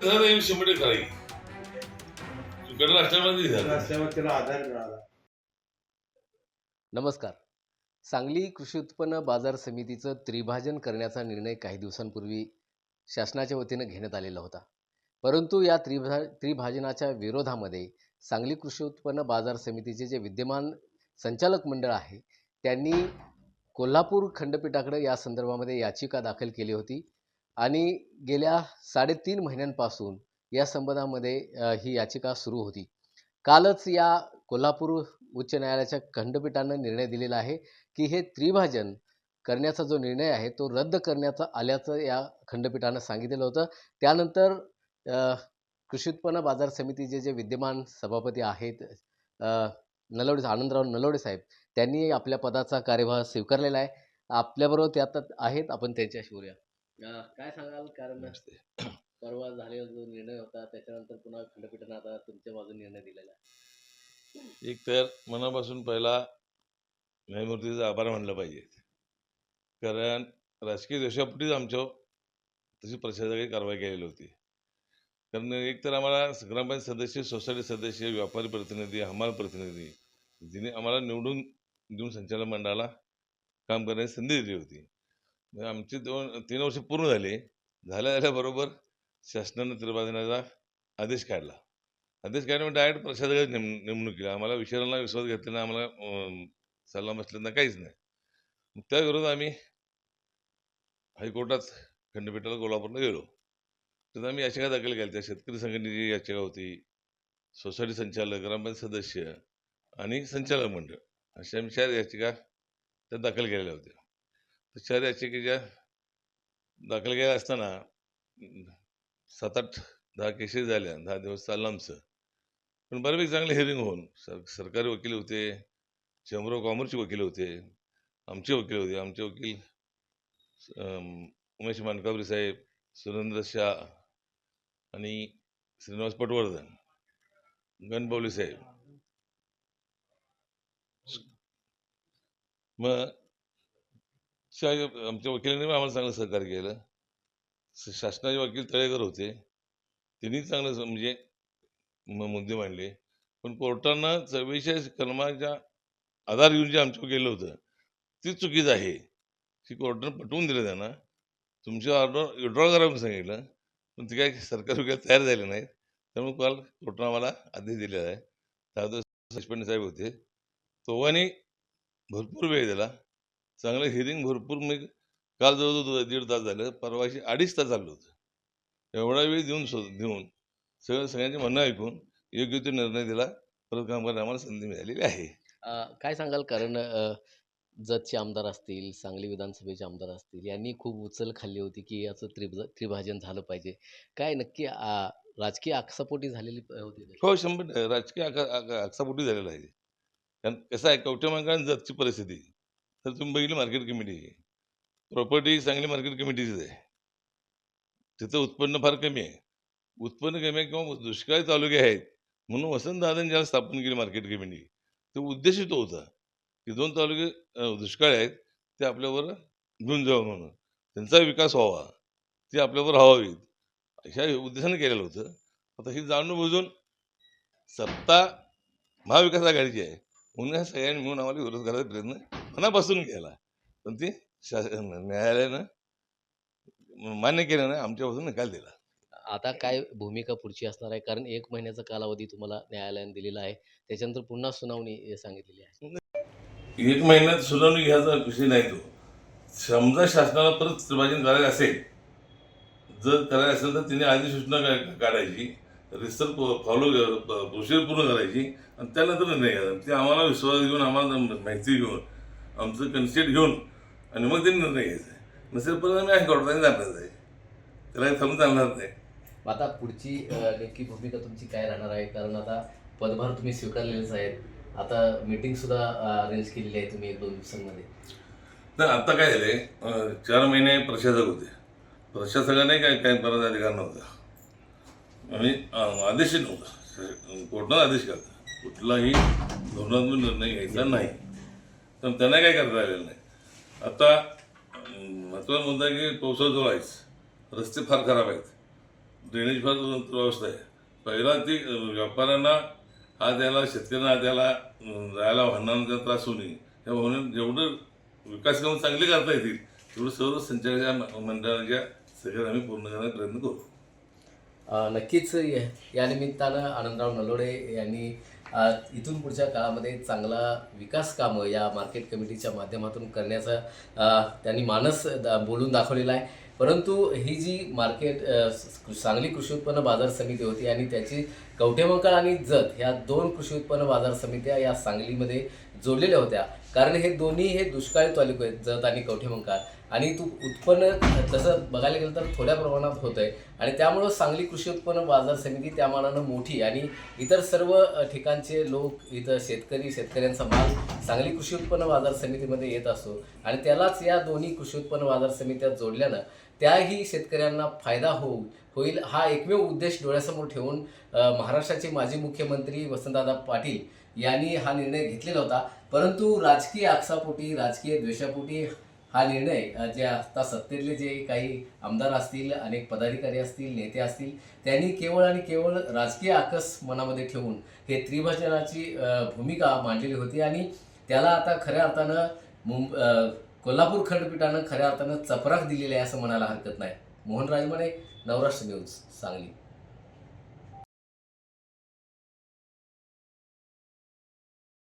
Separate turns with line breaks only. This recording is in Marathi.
तसं नाही 100% करायची तुकडे राष्ट्रवादी
राष्ट्रवादीला आधार मिळाला.
नमस्कार. सांगली कृषी उत्पन्न बाजार समितीचं त्रिभाजन करण्याचा निर्णय काही दिवसांपूर्वी शासनाच्या वतीनं घेण्यात आलेला होता. परंतु या त्रिभाजनाच्या विरोधामध्ये सांगली कृषी उत्पन्न बाजार समितीचे जे विद्यमान संचालक मंडळ आहे त्यांनी कोल्हापूर खंडपीठाकडे या संदर्भामध्ये याचिका दाखल केली होती आणि गेल्या 3.5 महिन्यांपासून या संबंधामध्ये ही याचिका सुरू होती. कालच या कोल्हापूर उच्च न्यायालयाच्या खंडपीठानं निर्णय दिलेला आहे की हे त्रिभाजन करण्याचा जो निर्णय आहे तो रद्द करण्यात आल्याचं या खंडपीठानं सांगितलेलं होतं. त्यानंतर कृषी उत्पन्न बाजार समितीचे जे विद्यमान सभापती आहेत नलवडे आनंदराव नलवडे साहेब त्यांनी आपल्या पदाचा कार्यभार स्वीकारलेला आहे. आपल्याबरोबर ते आता आहेत, आपण त्यांच्याशी बोलूया. काय सांगाल, कारण परवा झालेला जो निर्णय होता त्याच्यानंतर पुन्हा खंडपीठानं आता तुमच्या बाजूने निर्णय दिलेला आहे.
एक तर मनापासून पहिला न्यायमूर्तीचा आभार मानला पाहिजे, कारण राजकीय दोषापोटीच आमच्यावर तशी प्रशासकीय कारवाई केलेली होती. कारण एक तर आम्हाला ग्रामपंचायत सदस्य, सोसायटी सदस्य, व्यापारी प्रतिनिधी, हमाल प्रतिनिधी जिने आम्हाला निवडून देऊन संचालक मंडळाला काम करण्याची संधी दिली होती. आमची 3 वर्ष पूर्ण झाल्याबरोबर शासनानं त्रिभाजनाचा आदेश काढला. आदेश काढल्यामुळे डायरेक्ट प्रशासकाची नेमणूक केली. आम्हाला विषयाला विश्वास घेतलेला, आम्हाला सल्ला बसलेला काहीच नाही. त्या विरोधात आम्ही हायकोर्टात खंडपीठाला कोल्हापूरला गेलो. तर आम्ही याचिका दाखल केल्या. त्या शेतकरी संघटनेची याचिका होती, सोसायटी संचालक, ग्रामपंचायत सदस्य आणि संचालक मंडळ अशा आम्ही 4 याचिका त्या दाखल केलेल्या होत्या. तर 4 याचिकेच्या दाखल केल्या असताना 7-8-10 केसेस झाल्या. 10 दिवस चाललं आमचं. पण बऱ्यापैकी चांगले हिअरिंग होऊन सरकारी वकील होते, चेंबर ऑफ कॉमर्सचे वकील होते, आमचे वकील होते. आमचे वकील उमेश मानकावरी साहेब, सुरेंद्र शाह आणि श्रीनिवास पटवर्धन, गणपवली साहेब. मग आमच्या वकिलांनी आम्हाला चांगलं सहकार्य केलं. शासनाचे वकील तळेकर होते, त्यांनी चांगलं म्हणजे मुद्दे मांडले. पण कोर्टानं 44 कलमाच्या आधार घेऊन जे आमच्यावर केलं होतं ती चुकीचं आहे. की कोर्टानं पटवून दिलं त्यांना, तुमची ऑर्डर विड्रॉ करा म्हणून सांगितलं, पण ते काय सरकार वगैरे तयार झाले नाहीत. त्यामुळे काल कोर्टानं आम्हाला आदेश दिलेला आहे. त्यात सस्पेंड साहेब होते, दोघांनी भरपूर वेळ दिला, चांगलं हिअरिंग भरपूर. मी काल जवळजवळ 1.5 तास झालं, परवाशी 2.5 तास चाललं होतं. एवढा वेळ देऊन सगळ्यांचे म्हणणं ऐकून योग्य तो निर्णय दिला. परत काम करायला आम्हाला संधी मिळालेली आहे.
काय सांगाल, कारण जतचे आमदार असतील, सांगली विधानसभेचे आमदार असतील, यांनी खूप उचल खाल्ली होती की याचं त्रिभाजन झालं पाहिजे. काय नक्की राजकीय आकसापोटी झालेली होती?
हो, 100% राजकीय आकसापोटी झालेला आहे. कारण कसं आहे, कवठेमहांकाळ जतची परिस्थिती तर तुम्ही बघितली, मार्केट कमिटी प्रॉपर्टी चांगली मार्केट कमिटीचीच आहे. तिथं उत्पन्न फार कमी आहे. उत्पन्न कमी आहे किंवा दुष्काळी तालुके आहेत म्हणून वसंतदादांनी ज्याला स्थापन केली मार्केट कमिटी, तो उद्देश तो होता की 2 तालुके दुष्काळी आहेत ते आपल्यावर घेऊन जावं, म्हणून त्यांचा विकास व्हावा, ते आपल्यावर व्हावीत, अशा उद्देशाने केलेलं होतं. आता ही जाणून बुजून सत्ता महाविकास आघाडीची आहे म्हणून ह्या सगळ्यांनी मिळून आम्हाला विरोध करायचा प्रयत्न मनापासून केला, पण ते न्यायालयानं मान्य केलं नाही, आमच्यापासून निकाल दिला.
आता काय भूमिका पुढची असणार आहे? कारण 1 महिन्याचा कालावधी तुम्हाला न्यायालयाने दिलेला आहे, त्याच्यानंतर पुन्हा सुनावणी सांगितलेली आहे.
1 महिन्यात सुनावणी घ्यायचा विषय नाही तो. समजा शासनाला परत त्रिभाजन करायचं असेल, जर करायचं असेल तर तिने अधिसूचना काढायची, रिसर्च प्रोसिजर पूर्ण करायची आणि त्यानंतर निर्णय घ्यायचा. ते आम्हाला विश्वास घेऊन, आम्हाला माहिती घेऊन, आमचं कन्सेंट घेऊन आणि मग त्यांनी निर्णय घ्यायचा. नसेल परत आम्ही हायकोर्टाने जाणार आहे, त्याला थांबून चालणार नाही.
आता पुढची नेमकी भूमिका तुमची काय राहणार आहे? कारण आता पदभार तुम्ही स्वीकारलेलेच आहेत, आता मीटिंग सुद्धा अरेंज केलेली आहे तुम्ही 1-2 दिवसांमध्ये.
तर आता काय झाले, 4 महिने प्रशासक होते, प्रशासकाने काय करायचा अधिकार नव्हता आणि आदेश नव्हता. कोर्टाने आदेश केला कुठलाही धोरणात्मक निर्णय घ्यायचा नाही, तर त्यांना काय करता आलेलं नाही. आता महत्त्वाचा मुद्दा की पावसाळा जो आहेच, रस्ते फार खराब आहेत, ड्रेनेज फार दुरवस्था आहे. पहिला ती व्यापाऱ्यांना हा द्यायला, शेतकऱ्यांना हा द्यायला, जायला वाहनांचा त्रास होऊ नये. त्या म्हणून जेवढं विकास कामं चांगली करता येतील तेवढं सर्व संचालकाच्या मंडळाच्या सगळ्यात आम्ही पूर्ण करण्याचा प्रयत्न करू.
नक्कीच या निमित्तानं आनंदराव नलोडे यांनी इथून पुढच्या काळामध्ये चांगला विकास कामं या मार्केट कमिटीच्या माध्यमातून करण्याचा त्यांनी मानस बोलून दाखवलेला आहे. परंतु ही जी मार्केट सांगली कृषी उत्पन्न बाजार समिती होती आणि त्याची कवठेमंकाळ आणि जत ह्या 2 कृषी उत्पन्न बाजार समित्या या सांगलीमध्ये जोडलेल्या होत्या. कारण हे दोन्ही हे दुष्काळी तालुके आहेत, जत आणि कवठेमंकाळ, आणि उत्पन्न तसं बघायला गेलं तर थोड्या प्रमाणात होतं आहे आणि त्यामुळं सांगली कृषी उत्पन्न बाजार समिती त्या मानानं मोठी आणि इतर सर्व ठिकाणचे लोक इथं शेतकऱ्यांचा माल सांगली कृषी उत्पन्न बाजार समितीमध्ये येत असतो आणि त्यालाच या दोन्ही कृषी उत्पन्न बाजार समित्या जोडल्यानं त्याही शेतकऱ्यांना फायदा होईल हा एकमेव उद्देश डोळ्यासमोर ठेवून महाराष्ट्राचे माजी मुख्यमंत्री वसंतदादा पाटील यांनी हा निर्णय घेतलेला होता. परंतु राजकीय आक्षापोटी, राजकीय द्वेषापोटी हा निर्णय जे आता सत्तेतले जे काही आमदार असतील, अनेक पदाधिकारी असतील, नेते असतील, त्यांनी केवळ आणि केवळ राजकीय आकस मनामध्ये ठेवून हे त्रिभाजनाची भूमिका मांडलेली होती आणि त्याला आता खऱ्या अर्थानं कोल्हापूर खंडपीठानं खऱ्या अर्थानं चपराक दिलेली आहे असं म्हणायला हरकत नाही. मोहन राजमाने, नवराष्ट्र न्यूज, सांगली.